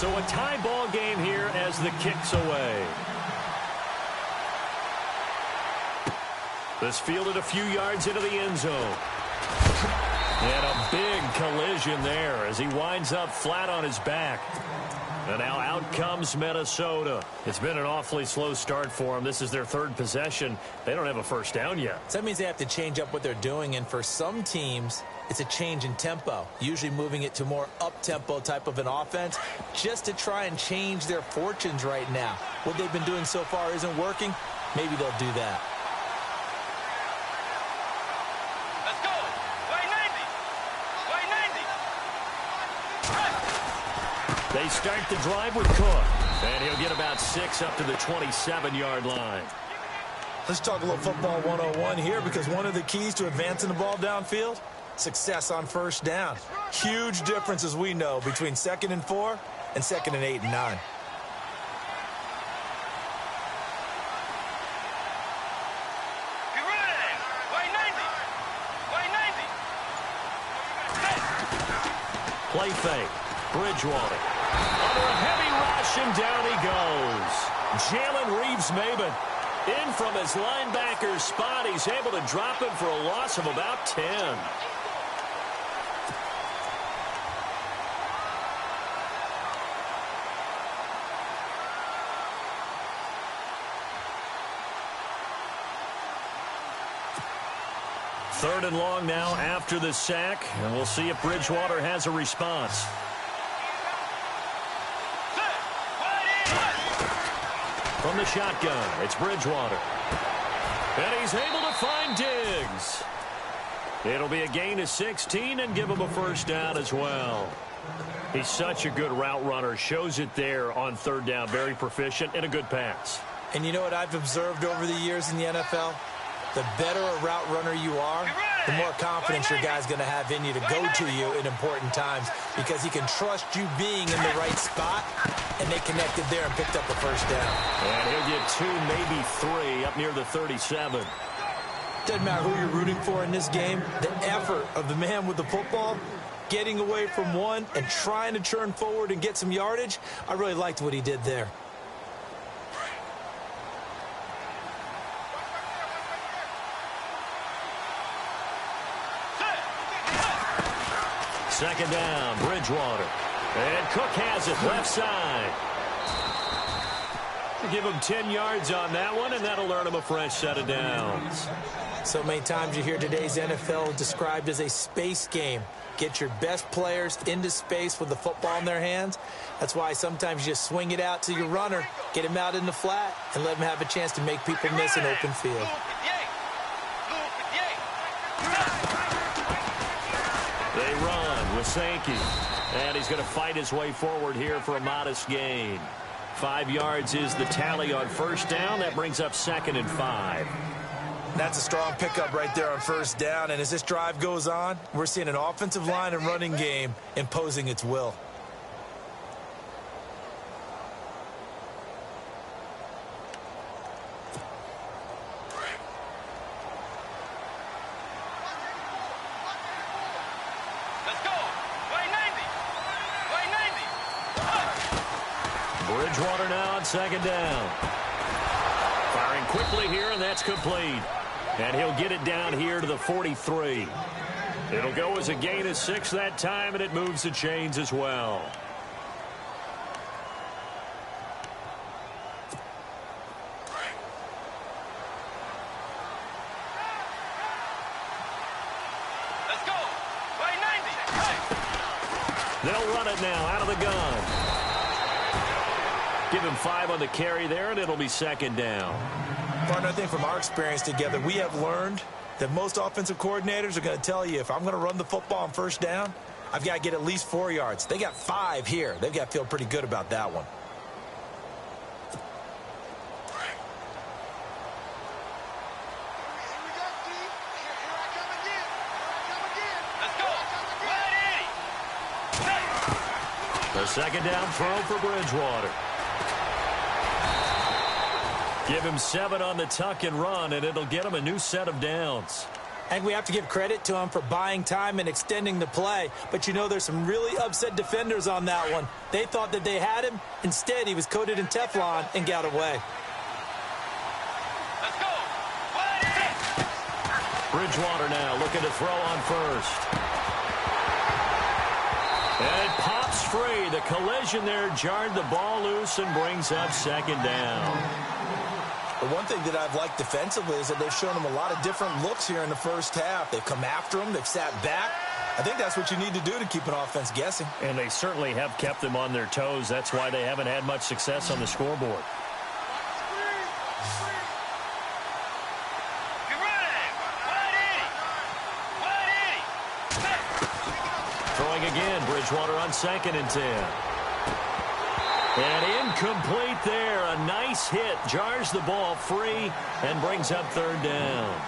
So a tie ball game here as the kick's away. This fielded a few yards into the end zone. And a big collision there as he winds up flat on his back. And now out comes Minnesota. It's been an awfully slow start for them. This is their third possession. They don't have a first down yet. So that means they have to change up what they're doing. And for some teams, it's a change in tempo, usually moving it to more up-tempo type of an offense just to try and change their fortunes right now. What they've been doing so far isn't working. Maybe they'll do that. They start the drive with Cook, and he'll get about 6 up to the 27-yard line. Let's talk a little football 101 here, because one of the keys to advancing the ball downfield, success on first down. Huge difference, as we know, between 2nd and 4 and 2nd and 8 and 9. Play fake. Bridgewater. Under a heavy rush, and down he goes. Jalen Reeves-Maybin in from his linebacker spot. He's able to drop him for a loss of about 10. Third and long now after the sack, and we'll see if Bridgewater has a response. From the shotgun, it's Bridgewater. And he's able to find Diggs. It'll be a gain of 16 and give him a first down as well. He's such a good route runner. Shows it there on third down. Very proficient and a good pass. And you know what I've observed over the years in the NFL? The better a route runner you are, the more confidence your guy's going to have in you to go to you in important times, because he can trust you being in the right spot, and they connected there and picked up a first down. And he'll get 2, maybe 3 up near the 37. Doesn't matter who you're rooting for in this game. The effort of the man with the football, getting away from one and trying to turn forward and get some yardage, I really liked what he did there. Second down, Bridgewater. And Cook has it left side. Give him 10 yards on that one, and that'll earn him a fresh set of downs. So many times you hear today's NFL described as a space game. Get your best players into space with the football in their hands. That's why sometimes you just swing it out to your runner, get him out in the flat, and let him have a chance to make people miss an open field. They run with Sankey. And he's going to fight his way forward here for a modest gain. 5 yards is the tally on first down. That brings up 2nd and 5. That's a strong pickup right there on first down. And as this drive goes on, we're seeing an offensive line and running game imposing its will. Bridgewater now on second down. Firing quickly here, and that's complete. And he'll get it down here to the 43. It'll go as a gain of 6 that time, and it moves the chains as well. Let's go. Right 90. They'll run it now out of the gun. Give him 5 on the carry there, and it'll be second down. Partner, I think from our experience together, we have learned that most offensive coordinators are going to tell you, if I'm going to run the football on first down, I've got to get at least 4 yards. They got 5 here. They've got to feel pretty good about that one. The second down throw for Bridgewater. Give him 7 on the tuck and run, and it'll get him a new set of downs. And we have to give credit to him for buying time and extending the play. But you know, there's some really upset defenders on that one. They thought that they had him. Instead, he was coated in Teflon and got away. Let's go. Bridgewater now looking to throw on first. And it pops free. The collision there jarred the ball loose and brings up second down. The one thing that I've liked defensively is that they've shown him a lot of different looks here in the first half. They've come after him. They've sat back. I think that's what you need to do to keep an offense guessing. And they certainly have kept them on their toes. That's why they haven't had much success on the scoreboard. Throwing again, Bridgewater on 2nd and 10. And incomplete there. A nice hit. Jars the ball free and brings up 3rd down.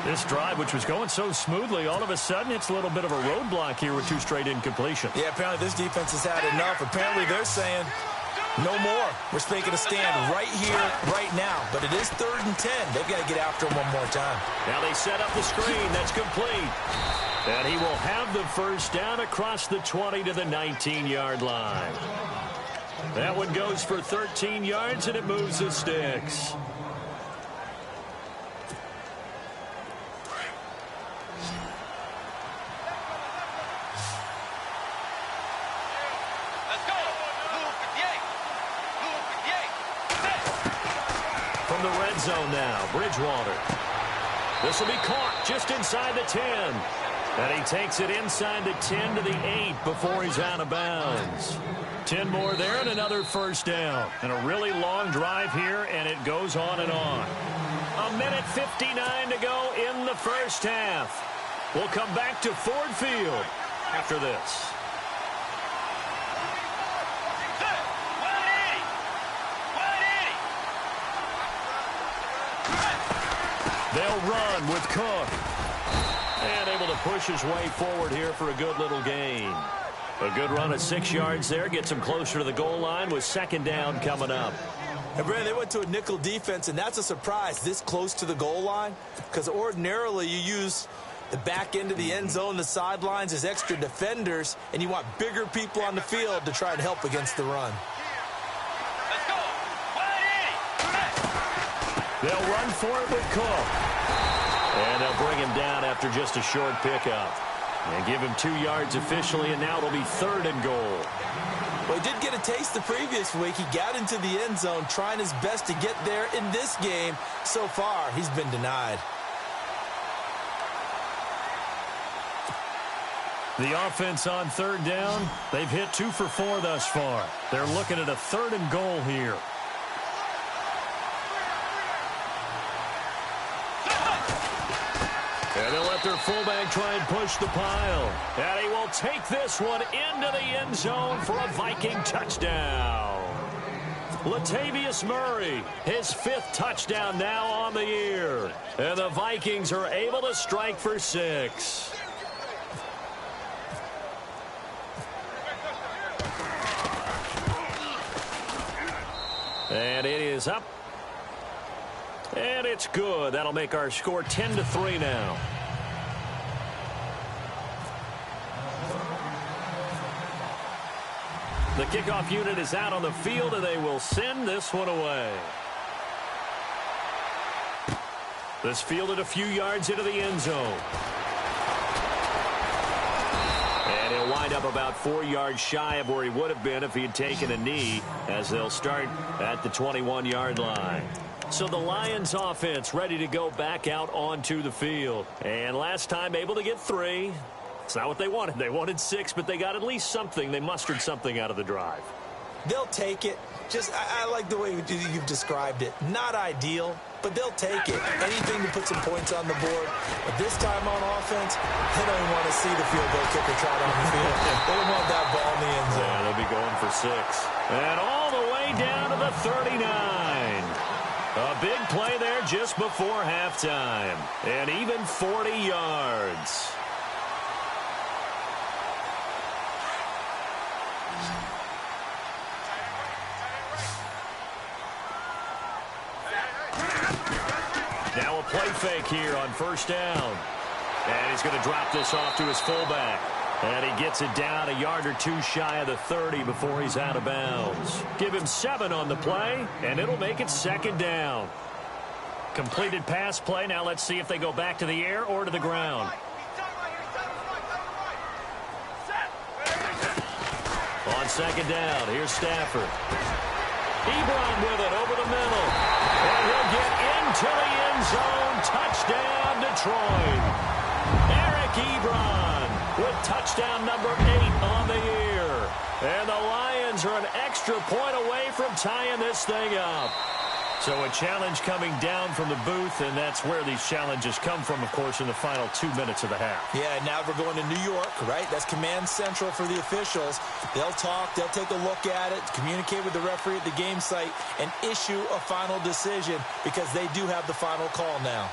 This drive, which was going so smoothly, all of a sudden it's a little bit of a roadblock here with 2 straight incompletions. Yeah, apparently this defense has had enough. Apparently they're saying, no more. We're making a stand right here, right now. But it is 3rd and 10. They've got to get after him one more time. Now they set up the screen. That's complete. And he will have the first down across the 20 to the 19-yard line. That one goes for 13 yards, and it moves the sticks. Let's go. Blue 58. Blue 58. From the red zone now, Bridgewater. This will be caught just inside the 10. And he takes it inside the 10 to the 8 before he's out of bounds. 10 more there and another first down. And a really long drive here, and it goes on and on. 1:59 to go in the first half. We'll come back to Ford Field after this. They'll run with Cook. And able to push his way forward here for a good little gain. A good run of 6 yards there. Gets him closer to the goal line with 2nd down coming up. And Brandon, they went to a nickel defense, and that's a surprise this close to the goal line. Because ordinarily you use the back end of the end zone, the sidelines as extra defenders, and you want bigger people on the field to try and help against the run. Let's go. They'll run for it with Cook. And they'll bring him down after just a short pickup. And give him 2 yards officially, and now it'll be 3rd and goal. Well, he did get a taste the previous week. He got into the end zone, trying his best to get there in this game. So far, he's been denied. The offense on 3rd down, they've hit 2 for 4 thus far. They're looking at a 3rd and goal here. And they'll let their fullback try and push the pile. And he will take this one into the end zone for a Viking touchdown. Latavius Murray, his 5th touchdown now on the year. And the Vikings are able to strike for 6. And it is up. And it's good. That'll make our score 10-3 now. The kickoff unit is out on the field, and they will send this one away. This fielded a few yards into the end zone. And he'll wind up about 4 yards shy of where he would have been if he had taken a knee, as they'll start at the 21-yard line. So the Lions offense ready to go back out onto the field. And last time able to get 3. It's not what they wanted. They wanted 6, but they got at least something. They mustered something out of the drive. They'll take it. I like the way you've described it. Not ideal, but they'll take it. Anything to put some points on the board. But this time on offense, they don't even want to see the field goal kicker trot on the field. They don't want that ball in the end zone. Yeah, they'll be going for 6. And all the way down to the 39. A big play there just before halftime. And even 40 yards. Now a play fake here on first down. And he's going to drop this off to his fullback. And he gets it down a yard or two shy of the 30 before he's out of bounds. Give him 7 on the play, and it'll make it second down. Completed pass play. Now let's see if they go back to the air or to the ground. On second down, here's Stafford. Ebron with it over the middle. And he'll get into the end zone. Touchdown, Detroit. Eric Ebron with touchdown number 8 on the year. And the Lions are an extra point away from tying this thing up. So a challenge coming down from the booth, and that's where these challenges come from, of course, in the final 2 minutes of the half. Yeah, now we're going to New York, right? That's command central for the officials. They'll talk, they'll take a look at it, communicate with the referee at the game site, and issue a final decision because they do have the final call now.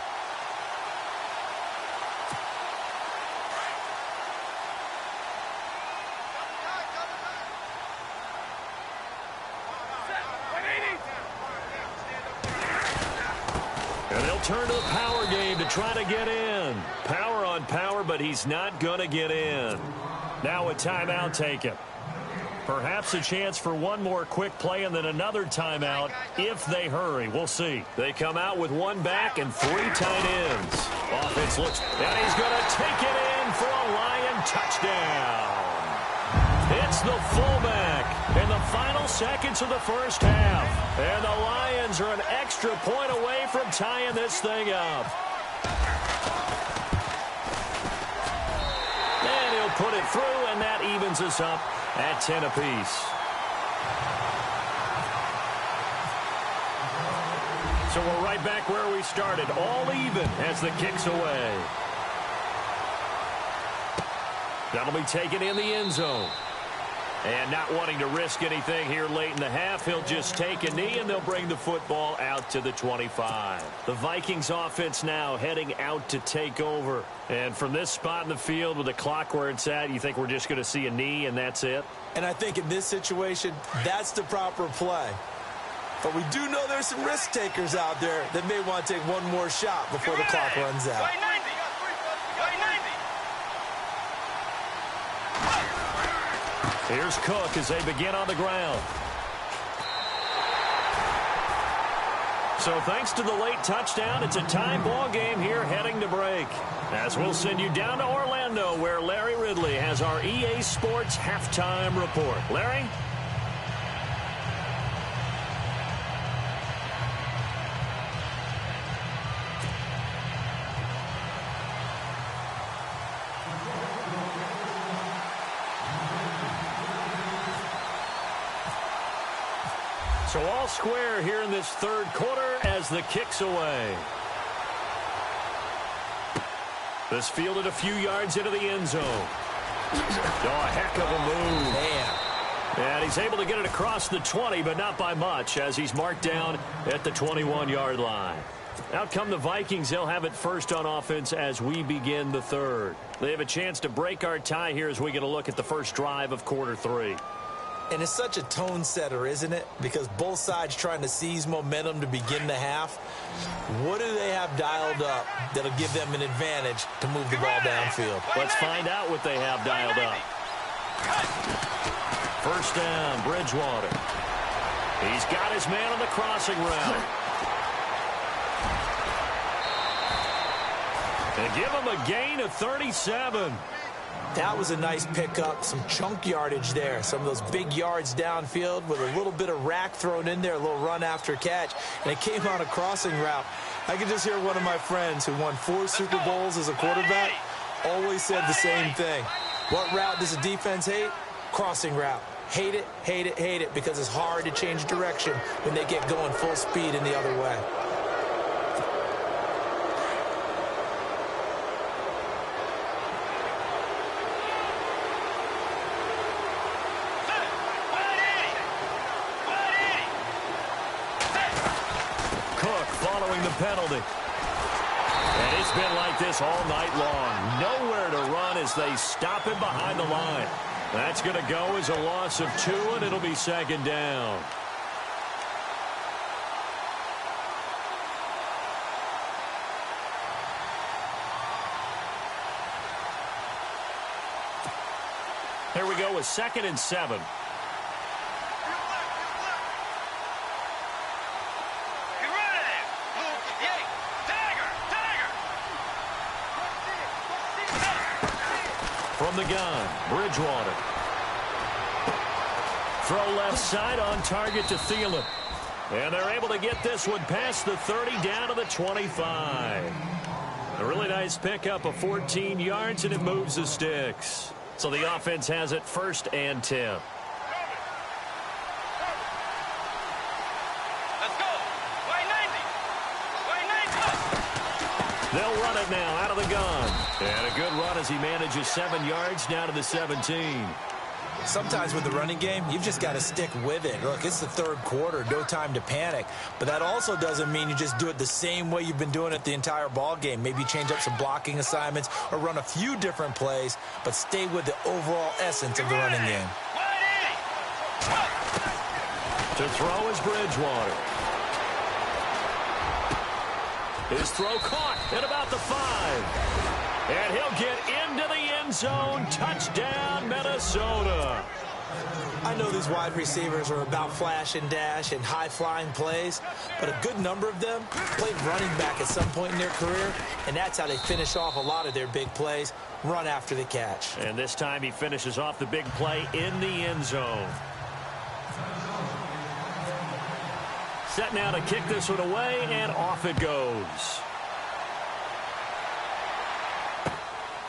Turn to the power game to try to get in. Power on power, but he's not going to get in. Now a timeout taken. Perhaps a chance for one more quick play and then another timeout if they hurry. We'll see. They come out with 1 back and 3 tight ends. Offense looks, and he's going to take it in for a Lion touchdown. It's the fullback in the final seconds of the first half. And the Lions are an extra point away from tying this thing up. And he'll put it through, and that evens us up at 10 apiece. So we're right back where we started, all even as the kick's away. That'll be taken in the end zone. And not wanting to risk anything here late in the half, he'll just take a knee, and they'll bring the football out to the 25. The Vikings offense now heading out to take over. And from this spot in the field with the clock where it's at, you think we're just going to see a knee and that's it? And I think in this situation, that's the proper play. But we do know there's some risk takers out there that may want to take one more shot before the clock runs out. Here's Cook as they begin on the ground. So thanks to the late touchdown, it's a tie ball game here heading to break. As we'll send you down to Orlando, where Larry Ridley has our EA Sports halftime report. Larry? So all square here in this third quarter as the kick's away. This fielded a few yards into the end zone. Oh, a heck of a move. Man. And he's able to get it across the 20, but not by much, as he's marked down at the 21-yard line. Out come the Vikings. They'll have it first on offense as we begin the third. They have a chance to break our tie here as we get a look at the first drive of quarter 3. And it's such a tone setter, isn't it? Because both sides trying to seize momentum to begin the half. What do they have dialed up that'll give them an advantage to move the ball downfield? Let's find out what they have dialed up. First down, Bridgewater. He's got his man on the crossing route. And give him a gain of 37. That was a nice pickup, some chunk yardage there. Some of those big yards downfield with a little bit of rack thrown in there, a little run after catch. And it came on a crossing route. I could just hear one of my friends who won 4 Super Bowls as a quarterback always said the same thing. What route does a defense hate? Crossing route. Hate it, hate it, hate it, because it's hard to change direction when they get going full speed in the other way. Penalty. And it's been like this all night long. Nowhere to run as they stop him behind the line. That's going to go as a loss of 2, and it'll be second down. a 2nd and 7. From the gun, Bridgewater. Throw left side on target to Thielen. And they're able to get this one past the 30 down to the 25. A really nice pickup of 14 yards, and it moves the sticks. So the offense has it 1st and 10. Let's go. They'll run it now out of the gun. And a good run as he manages 7 yards down to the 17. Sometimes with the running game, you've just got to stick with it. Look, it's the 3rd quarter, no time to panic. But that also doesn't mean you just do it the same way you've been doing it the entire ball game. Maybe change up some blocking assignments or run a few different plays, but stay with the overall essence of the running game. To throw is Bridgewater. His throw caught at about the 5. And he'll get into the end zone. Touchdown, Minnesota. I know these wide receivers are about flash and dash and high-flying plays, but a good number of them played running back at some point in their career, and that's how they finish off a lot of their big plays, run after the catch. And this time he finishes off the big play in the end zone. Set now to kick this one away, and off it goes.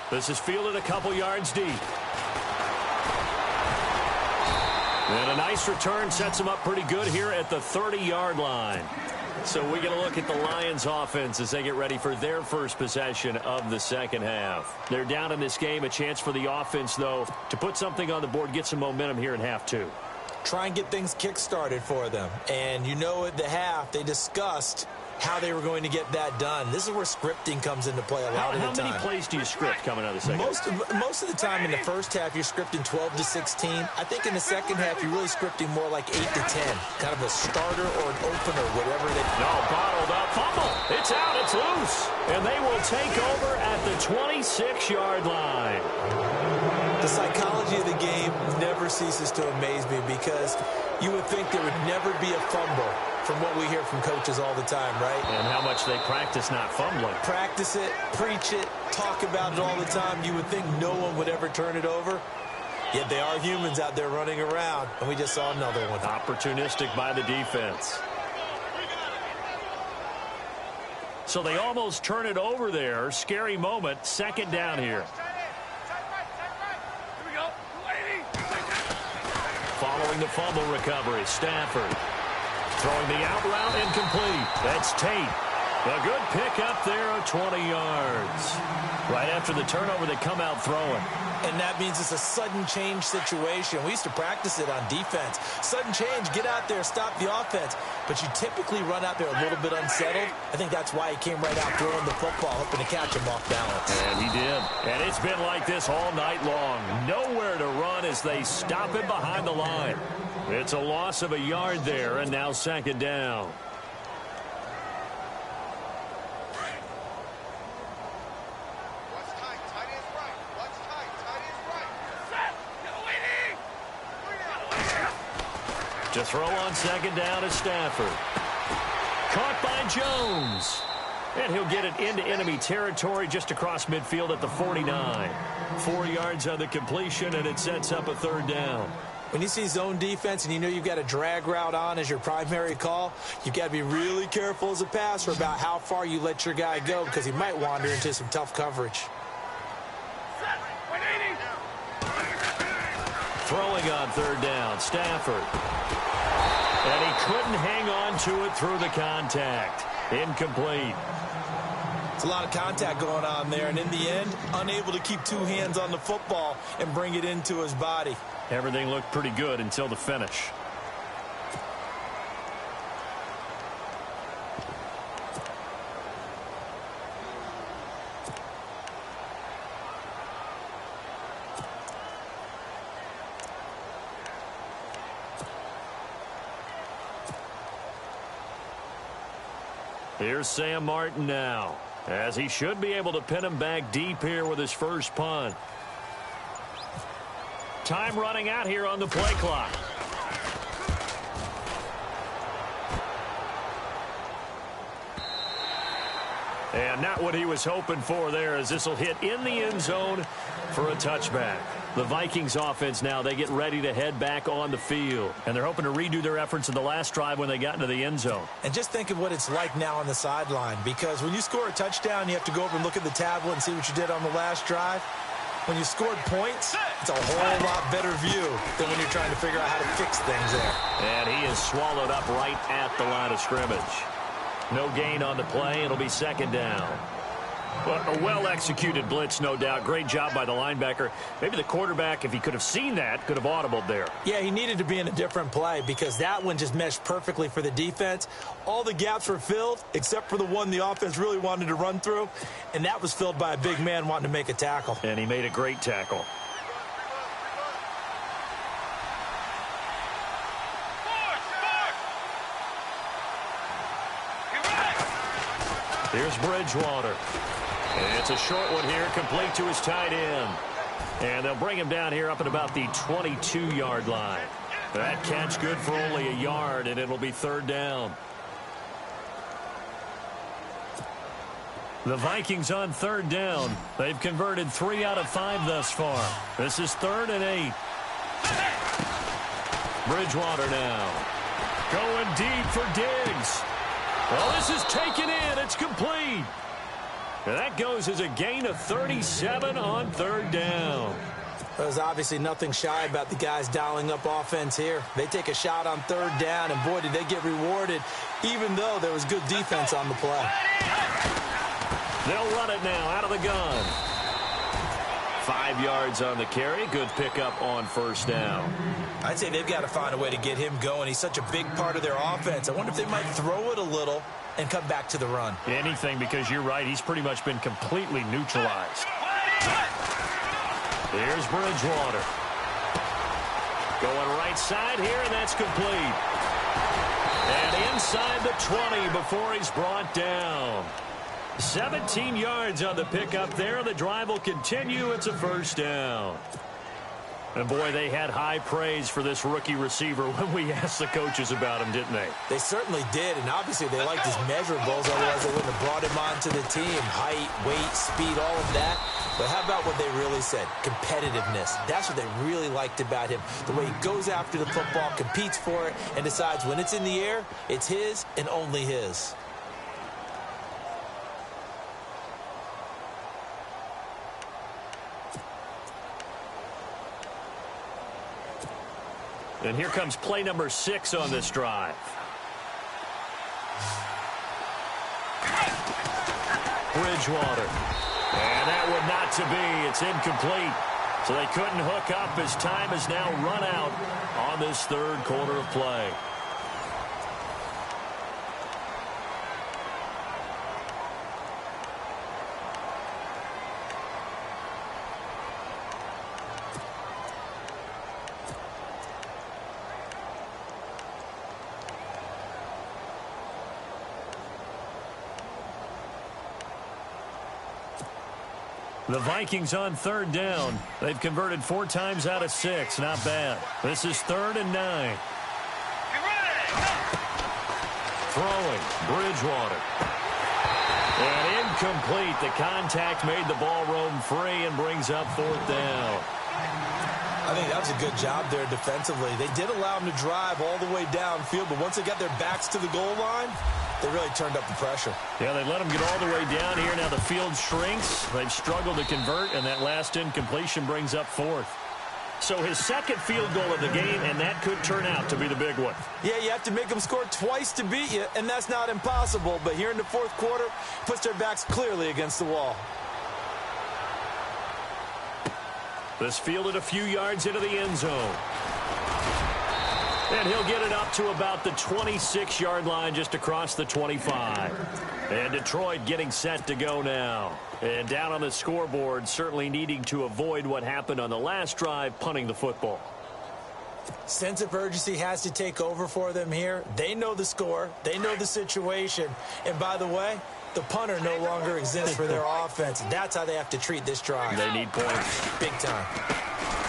This is fielded a couple yards deep. And a nice return sets him up pretty good here at the 30-yard line. So we're going to look at the Lions offense as they get ready for their first possession of the second half. They're down in this game. A chance for the offense, though, to put something on the board, get some momentum here in half 2. Try and get things kick-started for them. And you know at the half, they discussed how they were going to get that done. This is where scripting comes into play a lot of the time. How many plays do you script coming out of the second half? Most of the time in the first half, you're scripting 12 to 16. I think in the second half, you're really scripting more like 8 to 10. Kind of a starter or an opener, whatever they... No, bottled up. Fumble. It's out. It's loose. And they will take over at the 26-yard line. The psychology of the game never ceases to amaze me because you would think there would never be a fumble from what we hear from coaches all the time, right? And how much they practice not fumbling. Practice it, preach it, talk about it all the time. You would think no one would ever turn it over. Yet they are humans out there running around, and we just saw another one. Opportunistic by the defense. So they almost turn it over there. Scary moment. 2nd down here. Following the fumble recovery, Stafford. Throwing the out route incomplete. That's Tate. A good pickup there of 20 yards. Right after the turnover, they come out throwing. And that means it's a sudden change situation. We used to practice it on defense. Sudden change, get out there, stop the offense. But you typically run out there a little bit unsettled. I think that's why he came right out throwing the football, hoping to catch him off balance. And he did. And it's been like this all night long. Nowhere to run as they stop him behind the line. It's a loss of a yard there, and now 2nd down. To throw on 2nd down is Stafford. Caught by Jones. And he'll get it into enemy territory just across midfield at the 49. 4 yards on the completion, and it sets up a 3rd down. When you see zone defense and you know you've got a drag route on as your primary call, you've got to be really careful as a passer about how far you let your guy go because he might wander into some tough coverage. Throwing on 3rd down, Stafford. And he couldn't hang on to it through the contact. Incomplete. It's a lot of contact going on there, and in the end, unable to keep 2 hands on the football and bring it into his body. Everything looked pretty good until the finish. Here's Sam Martin now, as he should be able to pin him back deep here with his first punt. Time running out here on the play clock. And not what he was hoping for there, as this will hit in the end zone for a touchback. The Vikings offense now, they get ready to head back on the field. And they're hoping to redo their efforts in the last drive when they got into the end zone. And just think of what it's like now on the sideline, because when you score a touchdown, you have to go over and look at the tablet and see what you did on the last drive. When you scored points, it's a whole lot better view than when you're trying to figure out how to fix things there. And he is swallowed up right at the line of scrimmage. No gain on the play. It'll be second down. Well, a well-executed blitz, no doubt. Great job by the linebacker. Maybe the quarterback, if he could have seen that, could have audibled there. Yeah, he needed to be in a different play because that one just meshed perfectly for the defense. All the gaps were filled except for the one the offense really wanted to run through, and that was filled by a big man wanting to make a tackle. And he made a great tackle. Here's Bridgewater. And it's a short one here, complete to his tight end. And they'll bring him down here up at about the 22-yard line. That catch good for only a yard, and it'll be third down. The Vikings on third down. They've converted 3 out of 5 thus far. This is 3rd and 8. Bridgewater now. Going deep for Diggs. Well, this is taken in. It's complete. And that goes as a gain of 37 on third down. There's obviously nothing shy about the guys dialing up offense here. They take a shot on third down, and boy, did they get rewarded, even though there was good defense on the play. They'll run it now out of the gun. 5 yards on the carry. Good pickup on first down. I'd say they've got to find a way to get him going. He's such a big part of their offense. I wonder if they might throw it a little and come back to the run. Anything, because you're right. He's pretty much been completely neutralized. Here's Bridgewater. Going right side here, and that's complete. And inside the 20 before he's brought down. 17 yards on the pickup there. The drive will continue. It's a first down. And, boy, they had high praise for this rookie receiver when we asked the coaches about him, didn't they? They certainly did, and obviously they liked his measurables, otherwise they wouldn't have brought him onto the team. Height, weight, speed, all of that. But how about what they really said? Competitiveness. That's what they really liked about him. The way he goes after the football, competes for it, and decides when it's in the air, it's his and only his. And here comes play number 6 on this drive. Bridgewater. And that one not to be. It's incomplete. So they couldn't hook up as time has now run out on this third quarter of play. The Vikings on third down. They've converted 4 times out of 6. Not bad. This is 3rd and 9. Throwing. Bridgewater. And incomplete. The contact made the ball roam free and brings up 4th down. I think that was a good job there defensively. They did allow them to drive all the way downfield, but once they got their backs to the goal line, they really turned up the pressure. Yeah, they let them get all the way down here. Now the field shrinks. They've struggled to convert, and that last incompletion brings up 4th. So his second field goal of the game, and that could turn out to be the big one. Yeah, you have to make them score twice to beat you, and that's not impossible. But here in the 4th quarter, puts their backs clearly against the wall. This fielded a few yards into the end zone. And he'll get it up to about the 26-yard line, just across the 25. And Detroit getting set to go now. And down on the scoreboard, certainly needing to avoid what happened on the last drive, punting the football. Sense of urgency has to take over for them here. They know the score. They know the situation. And by the way, the punter no longer exists for their offense. That's how they have to treat this drive. They need points. Big time.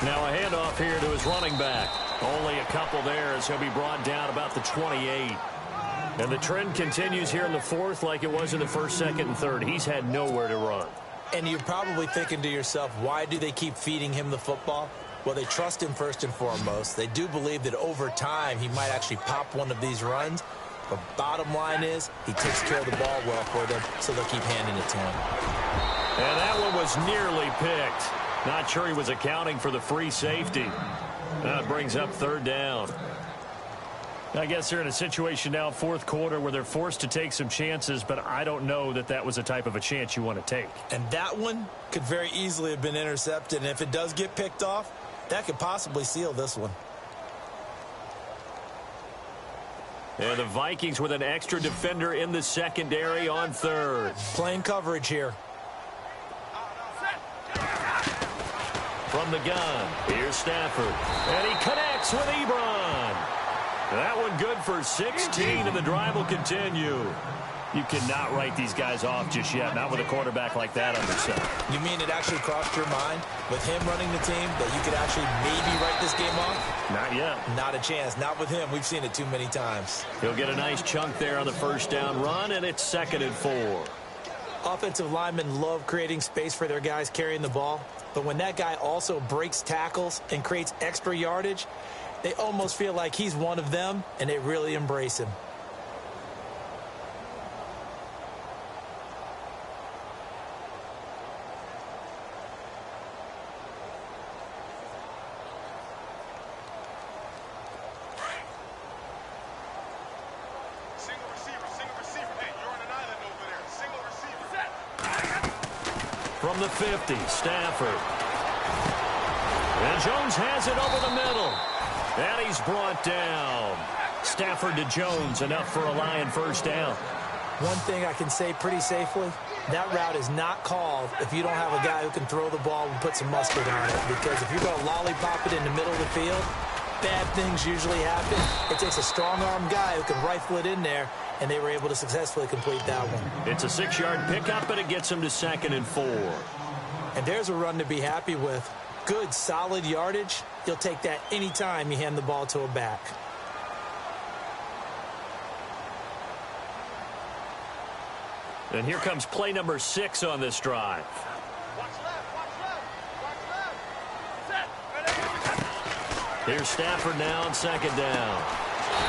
Now a handoff here to his running back. Only a couple there as he'll be brought down about the 28. And the trend continues here in the fourth like it was in the first, second, and third. He's had nowhere to run. And you're probably thinking to yourself, why do they keep feeding him the football? Well, they trust him first and foremost. They do believe that over time he might actually pop one of these runs. But bottom line is he takes care of the ball well for them, so they'll keep handing it to him. And that one was nearly picked. Not sure he was accounting for the free safety. That brings up third down. I guess they're in a situation now, fourth quarter, where they're forced to take some chances, but I don't know that that was the type of a chance you want to take. And that one could very easily have been intercepted, and if it does get picked off, that could possibly seal this one. And the Vikings with an extra defender in the secondary on third. Playing coverage here. From the gun, here's Stafford. And he connects with Ebron. That one good for 16, and the drive will continue. You cannot write these guys off just yet, not with a quarterback like that under center. You mean it actually crossed your mind with him running the team that you could actually maybe write this game off? Not yet. Not a chance. Not with him. We've seen it too many times. He'll get a nice chunk there on the first down run, and it's 2nd and 4. Offensive linemen love creating space for their guys carrying the ball, but when that guy also breaks tackles and creates extra yardage, they almost feel like he's one of them, and they really embrace him. From the 50, Stafford. And Jones has it over the middle. And he's brought down. Stafford to Jones, enough for a Lion first down. One thing I can say pretty safely, that route is not called if you don't have a guy who can throw the ball and put some mustard on it. Because if you're going to lollipop it in the middle of the field, bad things usually happen. It takes a strong-arm guy who can rifle it in there, and they were able to successfully complete that one. It's a 6-yard pickup, and it gets him to 2nd and 4. And there's a run to be happy with. Good, solid yardage. You'll take that anytime you hand the ball to a back. And here comes play number 6 on this drive. Here's Stafford now on 2nd down.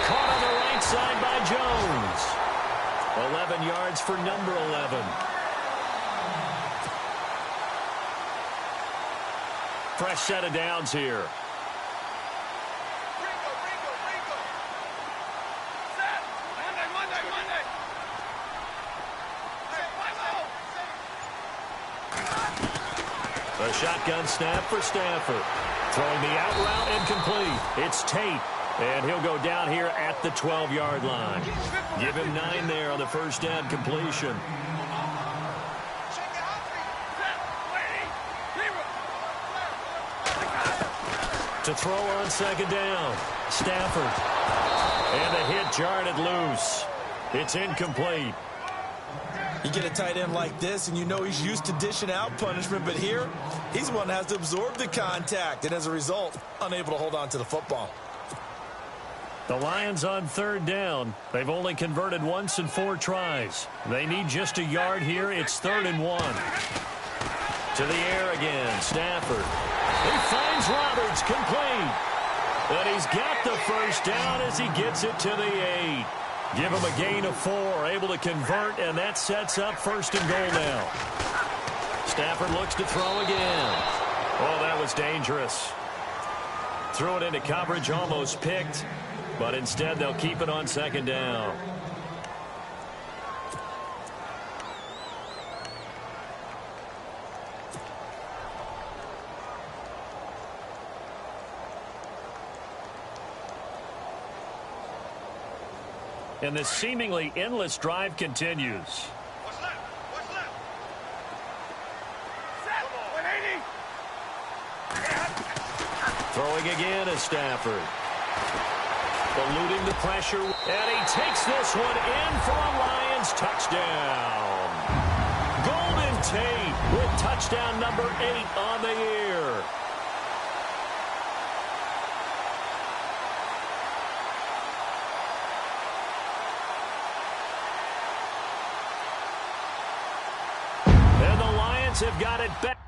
Caught on the right side by Jones. 11 yards for number 11. Fresh set of downs here. A shotgun snap for Stafford. Throwing the out route incomplete. It's Tate, and he'll go down here at the 12-yard line. Give him 9 there on the first down completion. To throw on 2nd down, Stafford. And the hit jarred it loose. It's incomplete. You get a tight end like this, and you know he's used to dishing out punishment, but here, he's the one that has to absorb the contact, and as a result, unable to hold on to the football. The Lions on 3rd down. They've only converted once in 4 tries. They need just a yard here. It's 3rd and 1. To the air again, Stafford. He finds Roberts, complete. And he's got the first down as he gets it to the 8. Give him a gain of 4, able to convert, and that sets up 1st and goal now. Stafford looks to throw again. Oh, that was dangerous. Threw it into coverage, almost picked, but instead they'll keep it on 2nd down. And this seemingly endless drive continues. What's left? What's left? Throwing again is Stafford. Eluding the pressure. And he takes this one in for a Lions touchdown. Golden Tate with touchdown number 8 on the year. Lions have got it back.